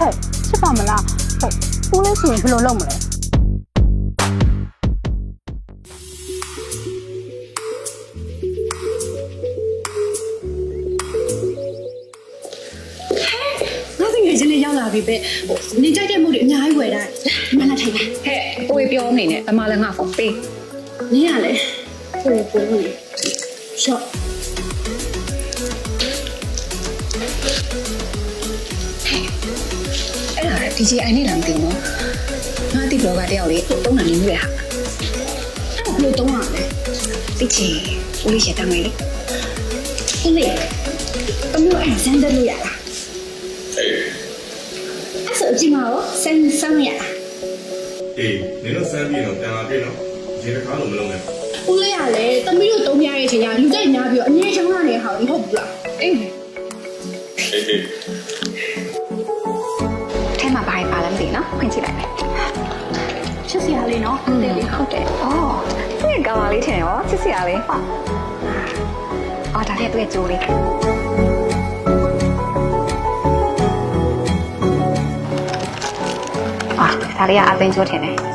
ဟဲ့ချစ်ပါမလားဟုတ်ဦးလေးဆိုရင်ဘယ်လိုလုပ်မလဲ ငါတကယ်ချင်းလေးရောက်လာပြီပဲဟိုနေကြိုက်တဲ့မှုတွေအများကြီးဝယ်တာမနက်ထိုင်ပါ ဟဲ့ကိုယ်ပြောနေနဲ့အမလည်းငါဖုန်းပေး နင်းရလေဟိုပုံလို့ရှော့ အဲ့ဒါ DJI နဲ့လာမသိဘူးနော်ငါတိဘလော့ကတယောက်လေးတုံးတာနေမှုရဟာ အဲ့ဘလို့တုံးရလဲ တိချီဦးလေးရှက်တမ်းမေးလေ ဦးလေးအမျိုးအဲ့စမ်းတက်လို့ရလားအဲ့ဆိုအကြည့်မရောစမ်းရလား အေးနင်တို့စမ်းပြီးတော့တန်လာပြီနော်ဒီတစ်ခါတော့မလုပ်နဲ့ ဦးလေးကလည်းတမီးတို့တုံးရတဲ့အချိန်ကလူကြိုက်များပြီးတော့အငြင်းရှုံးရတဲ့ဟာကိုဟုတ်ဘူးလား အေး အေး ထဲမှာဘာပါလဲမသိနော်ဖွင့်ကြည့်လိုက်မယ် ချစ်စရာလေးနော် တယ်လေဟုတ်တယ်အော်သူ့ရဲ့ကောင်မလေးထင်ရောချစ်စရာလေးဟာအော်ဒါလေးသူ့ရဲ့ကြိုးလေးအာဒါလေးကအပင်ကျိုးထင်တယ်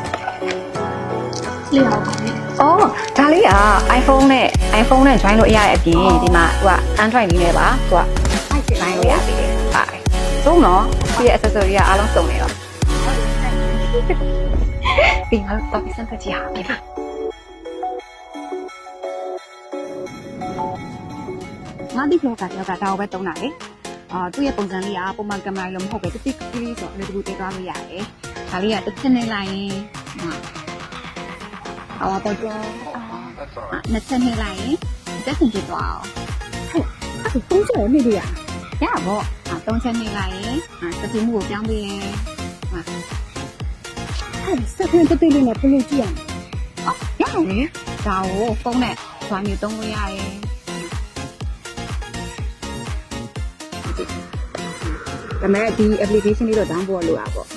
လေးအောင်ပါလေ ။အော်ဒါလေးက iPhone နဲ့ join လို့ရတဲ့အပြင်ဒီမှာသူက Android လေးနဲ့ပါသူက join လို့ရပြီ။ပါတယ်။သုံးတော့ဒီရဲ့ accessory ကအားလုံးစုံနေတော့ဒီမှာတော့ပြစမ်းကြည့်ဟာပြီလား။ငါဒီဘလော့ကတယောက်ကဒါကိုပဲသုံးတာလေ။သူ့ရဲ့ပုံစံလေးကပုံမှန်ကင်မရာလိုမဟုတ်ပဲတစ်တိကလေးဆိုတော့လူတကူတေးသွားလို့ရတယ်။ဒါလေးကတစ်ချက်နဲ့လိုက်ရင်အော်တော့နှစ်ချက်နေလိုက်ရင်တက်ဆင်ပြသွားအောင် အဲ့ဒါသုံးချက်နေလို့ရ ရပါသုံးချက်နေလိုက်ရင်စပင်းမှုကိုပြောင်းပေးရင် အဲ့စက်ဖင်တတိလေးနဲ့ပြင်ကြည့်ရမယ် ရအောင်လေဒါကိုဖုန်းနဲ့ဇွာမျိုးသုံးလို့ရတယ်ဒါမဲ့ဒီ application လေးတော့ download လုပ်ရပါပေါ့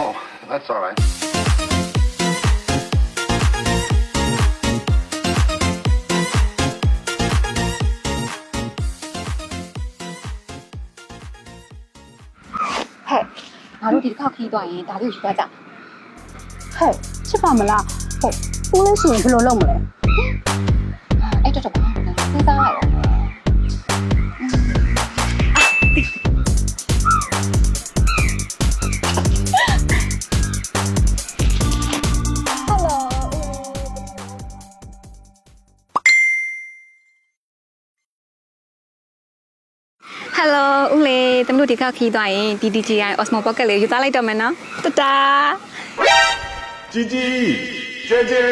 Oh, that's all right. Hey, ငါတို့ဒီတစ်ခါခီးသွားရင်ဒါလေးကိုယူသွားကြ ဟဲ့ချစ်ပါမလားဟုတ်ဦးလေးဆိုရင်ဘယ်လိုလုပ်မလဲ အဲ့တော့ဘာလဲစဉ်းစားရအောင် Hello ဦးလေးတမလို့ဒီခေတ်ခီးသွားရင် DJI Osmo Pocket လေးယူသားလိုက်တော့မယ်နော်တတာ ជីជីကျဲကျဲ